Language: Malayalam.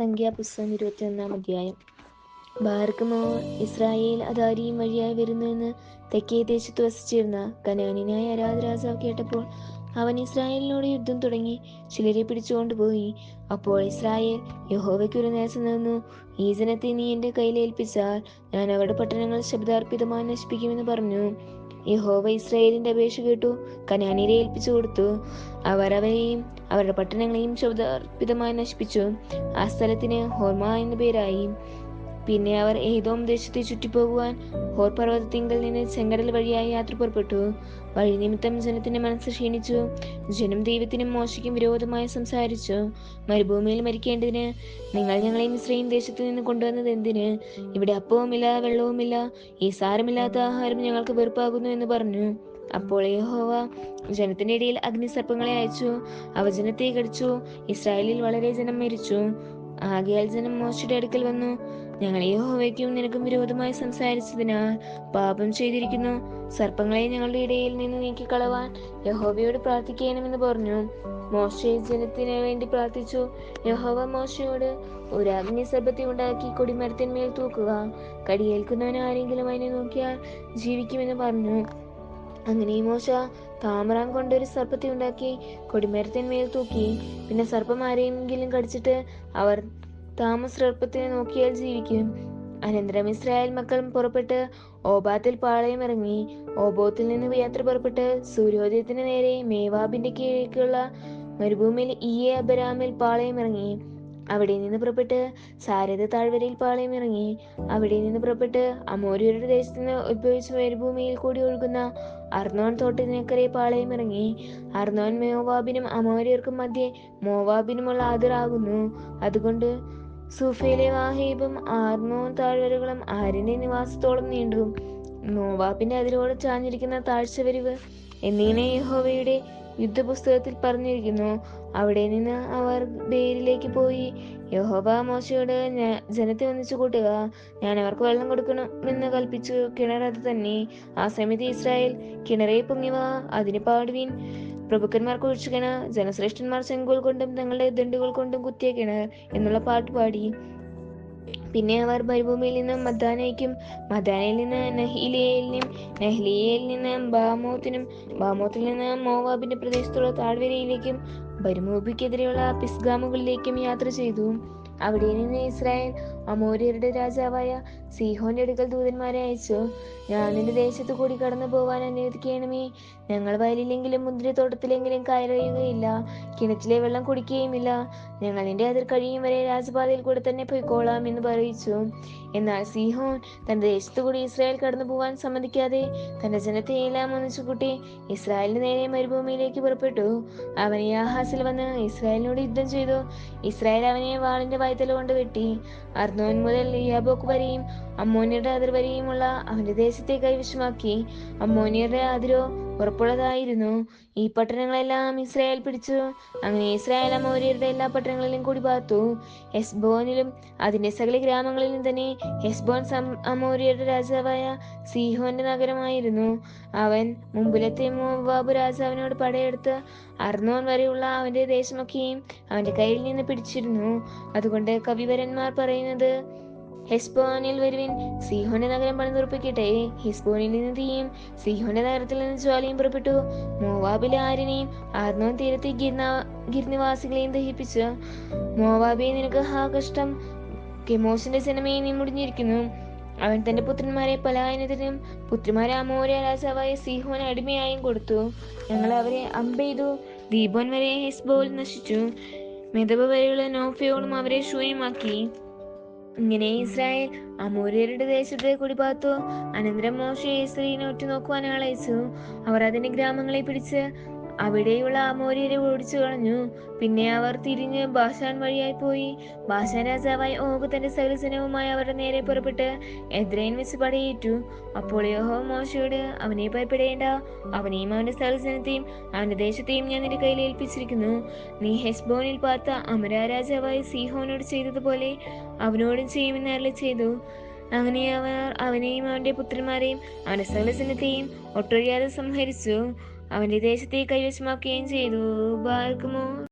സംഖ്യാപുസ്തകം 21 അധ്യായം. ബാർക്കുമോ ഇസ്രായേൽ അതാരിയും വഴിയായി വരുന്നുവെന്ന് തെക്കേ ദേശത്ത് വസിച്ചിരുന്ന കനാന്യനായ അരാദ് രാജാവ് കേട്ടപ്പോൾ അവൻ ഇസ്രായേലിനോട് യുദ്ധം തുടങ്ങി ചിലരെ പിടിച്ചുകൊണ്ടുപോയി. അപ്പോൾ ഇസ്രായേൽ യഹോവയ്ക്കൊരു നേർച്ച നേർന്നു, ഈ ജനത്തെ നീ എൻ്റെ കയ്യിൽ ഏൽപ്പിച്ചാൽ ഞാൻ അവരുടെ പട്ടണങ്ങൾ ശബ്ദാർപ്പിതമായി നശിപ്പിക്കുമെന്ന് പറഞ്ഞു. യഹോവ ഇസ്രായേലിന്റെ അപേക്ഷ കേട്ടു, കനാന്യരെ ഏൽപ്പിച്ചു കൊടുത്തു. അവർ അവരെയും അവരുടെ പട്ടണങ്ങളെയും ശബ്ദാർപ്പിതമായി നശിപ്പിച്ചു. ആ സ്ഥലത്തിന് ഹോർമ എന്നു പേരായി. പിന്നെ അവർ ഏദോം ദേശത്തെ ചുറ്റിപ്പോകുവാൻ ഹോർ പർവ്വതത്തിങ്കൽ നിന്ന് ചെങ്കടൽ വഴിയായി യാത്ര പുറപ്പെട്ടു. വഴി നിമിത്തം ജനത്തിന്റെ മനസ്സ് ക്ഷീണിച്ചു. ജനം ദൈവത്തിനും മോശയ്ക്കും വിരോധമായി സംസാരിച്ചു. മരുഭൂമിയിൽ മരിക്കേണ്ടതിന് നിങ്ങൾ ഞങ്ങളെ മിസ്രയീം ദേശത്തു നിന്ന് കൊണ്ടുവന്നത് എന്തിന്? ഇവിടെ അപ്പവുമില്ല വെള്ളവുമില്ല, ഈ സാരമില്ലാത്ത ആഹാരം ഞങ്ങൾക്ക് വെറുപ്പാകുന്നു എന്ന് പറഞ്ഞു. അപ്പോൾ യഹോവ ജനത്തിന്റെ ഇടയിൽ അഗ്നിസർപ്പങ്ങളെ അയച്ചു, അവ ജനത്തെ കടിച്ചു. ഇസ്രായേലിൽ വളരെ ജനം മരിച്ചു. ആകയാൽ ജനം മോശയുടെ അടുക്കൽ വന്നു, ഞങ്ങൾ യഹോവയ്ക്കും നിനക്കും വിരോധമായി സംസാരിച്ചതിനാൽ പാപം ചെയ്തിരിക്കുന്നു. സർപ്പങ്ങളെ ഞങ്ങളുടെ ഇടയിൽ നിന്ന് നീക്കിക്കളവാൻ യഹോവയോട് പ്രാർത്ഥിക്കണമെന്ന് പറഞ്ഞു. മോശെ ജനത്തിന് വേണ്ടി പ്രാർത്ഥിച്ചു. യഹോവ മോശയോട്, ഒരു അഗ്നിസർപ്പത്തെ ഉണ്ടാക്കി കൊടിമരത്തിന്മേൽ തൂക്കുക, കടിയേൽക്കുന്നവൻ ആരെങ്കിലും അതിനെ നോക്കിയാൽ ജീവിക്കുമെന്ന് പറഞ്ഞു. അങ്ങനെ മോശ താമ്രാൻ കൊണ്ടൊരു സർപ്പത്തെ ഉണ്ടാക്കി കൊടിമരത്തിന്മേൽ തൂക്കി. പിന്നെ സർപ്പം ആരെയെങ്കിലും കടിച്ചിട്ട് അവർ സർപ്പത്തിനെ നോക്കിയാൽ ജീവിക്കും. അനന്തരം ഇസ്രായേൽ മക്കൾ പുറപ്പെട്ട് ഓബാത്തിൽ പാളയം ഇറങ്ങി. ഓബോത്തിൽ നിന്ന് യാത്ര പുറപ്പെട്ട് സൂര്യോദയത്തിന് നേരെ മേവാബിന്റെ കീഴേക്കുള്ള മരുഭൂമിയിൽ ഈയെ അബരാമിൽ പാളയം ഇറങ്ങി. അവിടെ നിന്ന് പുറപ്പെട്ട് സാരഥ താഴ്വരയിൽ പാളയം ഇറങ്ങി. അവിടെ നിന്ന് പുറപ്പെട്ട് അമോര്യരുടെ ദേശത്ത് നിന്ന് ഉത്ഭവിച്ച മരുഭൂമിയിൽ കൂടി ഒഴുകുന്ന അർന്നോൻ തോട്ടത്തിനക്കരെ പാളയം ഇറങ്ങി. അർന്നോൻ മോവാബിനും അമോര്യർക്കും മധ്യേ മോവാബിനുമുള്ള അതിറാകുന്നു. അതുകൊണ്ട് സൂഫയിലെ വാഹീബും അർന്നോൻ താഴ്വരകളും ആരിന്റെ നിവാസത്തോളം നീണ്ടു. മോവാബിന്റെ അതിരോട് ചാഞ്ഞിരിക്കുന്ന താഴ്ചവരിവ് എന്നിങ്ങനെ യഹോവയുടെ യുദ്ധപുസ്തകത്തിൽ പറഞ്ഞിരിക്കുന്നു. അവിടെ നിന്ന് അവർ ബേരിലേക്ക് പോയി. യഹോവ മോശയോട്, ജനത്തെ ഒന്നിച്ചു കൂട്ടുക, ഞാൻ അവർക്ക് വെള്ളം കൊടുക്കണമെന്ന് കൽപ്പിച്ചു. കിണർ അത് തന്നെ. ആ സമയത്ത് ഇസ്രായേൽ, കിണറെ പൊങ്ങിവാ, അതിന് പാടുവീൻ. പ്രഭുക്കന്മാർ കുഴിച്ചു കിണർ, ജനശ്രേഷ്ഠന്മാർ ചെങ്കോൽ കൊണ്ടും തങ്ങളുടെ ദണ്ടുകൾ കൊണ്ടും കുത്തിയ കിണർ എന്നുള്ള പാട്ട് പാടി. പിന്നെ അവർ മരുഭൂമിയിൽ നിന്ന് മദ്ദാനയ്ക്കും, മദ്ദാനയിൽ നിന്ന് നഹ്ലിയേലിനും, നഹ്ലിയേലിൽ നിന്ന് ബാമോത്തിനും, ബാമോത്തിൽ നിന്ന് മോവാബിന്റെ പ്രദേശത്തുള്ള താഴ്വരയിലേക്കും മരുഭൂമിക്കെതിരെയുള്ള പിസ്ഗാമുകളിലേക്കും യാത്ര ചെയ്തു. അവിടെ നിന്ന് ഇസ്രായേൽ അമോര്യരുടെ രാജാവായ സീഹോന്റെ അടുക്കൽ ദൂതന്മാരെ അയച്ചു. ഞാൻ നിന്റെ ദേശത്ത് കൂടി കടന്നു പോവാൻ അനുവദിക്കണമേ. ഞങ്ങൾ വയലിലെങ്കിലും മുന്തിരിത്തോട്ടത്തിലെങ്കിലും കയറുകയില്ല, കിണറ്റിലെ വെള്ളം കുടിക്കുകയുമില്ല. ഞങ്ങൾ നിന്റെ അതിർ കഴിയും വരെ രാജപാതയിൽ കൂടെ തന്നെ പോയിക്കോളാം എന്ന് പറയിച്ചു. എന്നാൽ സീഹോൻ തന്റെ ദേശത്തു കൂടി ഇസ്രായേൽ കടന്നു പോവാൻ സമ്മതിക്കാതെ തന്റെ ജനത്തെ എല്ലാം ഒന്നിച്ചു കൂട്ടി ഇസ്രായേലിന്റെ നേരെ മരുഭൂമിയിലേക്ക് പുറപ്പെട്ടു. അവൻ യാഹാസിൽ വന്ന് ഇസ്രായേലിനോട് യുദ്ധം ചെയ്തു. ഇസ്രായേൽ അവനെ വാളിന്റെ വായ്ത്തല കൊണ്ട് വെട്ടി. അർന്നോൻ മുതൽ യാബോക്ക് വരെയും അമ്മോന്യരുടെ അതിർ വരെയുമുള്ള അവന്റെ ദേശത്തെ കൈവശമാക്കി. അമ്മോന്യരുടെ അതിരോ ഉറപ്പുള്ളതായിരുന്നു. ഈ പട്ടണങ്ങളെല്ലാം ഇസ്രായേൽ പിടിച്ചു. അങ്ങനെ ഇസ്രായേൽ അമോര്യരുടെ എല്ലാ പട്ടണങ്ങളിലും കൂടി പാർത്തു. ഹെസ്ബോനിലും അതിന്റെ സകല ഗ്രാമങ്ങളിലും തന്നെ. ഹെസ്ബോൻ അമോര്യരുടെ രാജാവായ സീഹോന്റെ നഗരമായിരുന്നു. അവൻ മുമ്പിലത്തെ മോവാബ് രാജാവിനോട് പടയെടുത്ത് അർന്നോൻ വരെയുള്ള അവന്റെ ദേശമൊക്കെയും അവന്റെ കയ്യിൽ നിന്ന് പിടിച്ചിരുന്നു. അതുകൊണ്ട് കവിവരന്മാർ പറയുന്നത്, ഹെസ്ബോനിൽ വരുവിൻ, സീഹോന്റെ നഗരം പണിതുറപ്പിക്കട്ടെ. ഹെസ്ബോനിൽ നിന്ന് തീയും സീഹോന്റെ നഗരത്തിൽ നിന്ന് ജ്വാലയും പുറപ്പെട്ടു. മോവാബിലെ ആരിനെയും അർന്നോൻ തീരത്തെ ഗിർനിവാസികളെയും ദഹിപ്പിച്ചു. മോവാബെ, നിനക്ക് ഹാ കഷ്ടം! കെമോശിന്റെ ജനമേ, നീ മുടിഞ്ഞിരിക്കുന്നു. അവൻ തന്റെ പുത്രന്മാരെ പലായനത്തിനും പുത്രിമാരെ അമോര്യ രാജാവായ സീഹോന് അടിമയായും കൊടുത്തു. ഞങ്ങൾ അവരെ അമ്പെയ്തു. ദീബോൻ വരെ ഹെസ്ബോൽ നശിച്ചു. മെദബ വരെയുള്ള നോഫയോടും അവരെ ശൂന്യമാക്കി. ഇങ്ങനെ ഇസ്രായേൽ അമോര്യരുടെ ദേശത്ത് കുടിപാർത്തു. അനന്തരം മോശെ ഇസ്രായേലിനെ ഒറ്റുനോക്കുവാൻ ആളയച്ചു. അവർ അതിന്റെ ഗ്രാമങ്ങളെ പിടിച്ച് അവിടെയുള്ള അമോര്യരെ ഓടിച്ചു കളഞ്ഞു. പിന്നെ അവർ തിരിഞ്ഞ് ബാശാൻ വഴിയായി പോയി. ബാശാൻ രാജാവായ ഓഗ് തന്റെ സകല ജനവുമായി അവരുടെ നേരെ പുറപ്പെട്ട് എദ്രേൻ വെച്ച് പടയേറ്റു. അപ്പോൾ യഹോവ മോശയോട്, അവനെ ഭയപ്പെടേണ്ട, അവനെയും അവന്റെ സകല ജനത്തെയും അവന്റെ ദേശത്തെയും ഞാൻ നിന്റെ കയ്യിൽ ഏൽപ്പിച്ചിരിക്കുന്നു. നീ ഹെസ്ബോനിൽ പാർത്ത അമരാ രാജാവായ സീഹോനോട് ചെയ്തതുപോലെ അവനോടും ചെയ്യുമെന്ന് അരുളി ചെയ്തു. അങ്ങനെ അവർ അവനെയും അവന്റെ പുത്രന്മാരെയും അവന്റെ സകല ജനത്തെയും ഒട്ടൊഴിയാതെ സംഹരിച്ചു. അവന്റെ ദേശത്തെ കൈവശമാക്കുകയും ചെയ്തു. ബാർക്കുമോ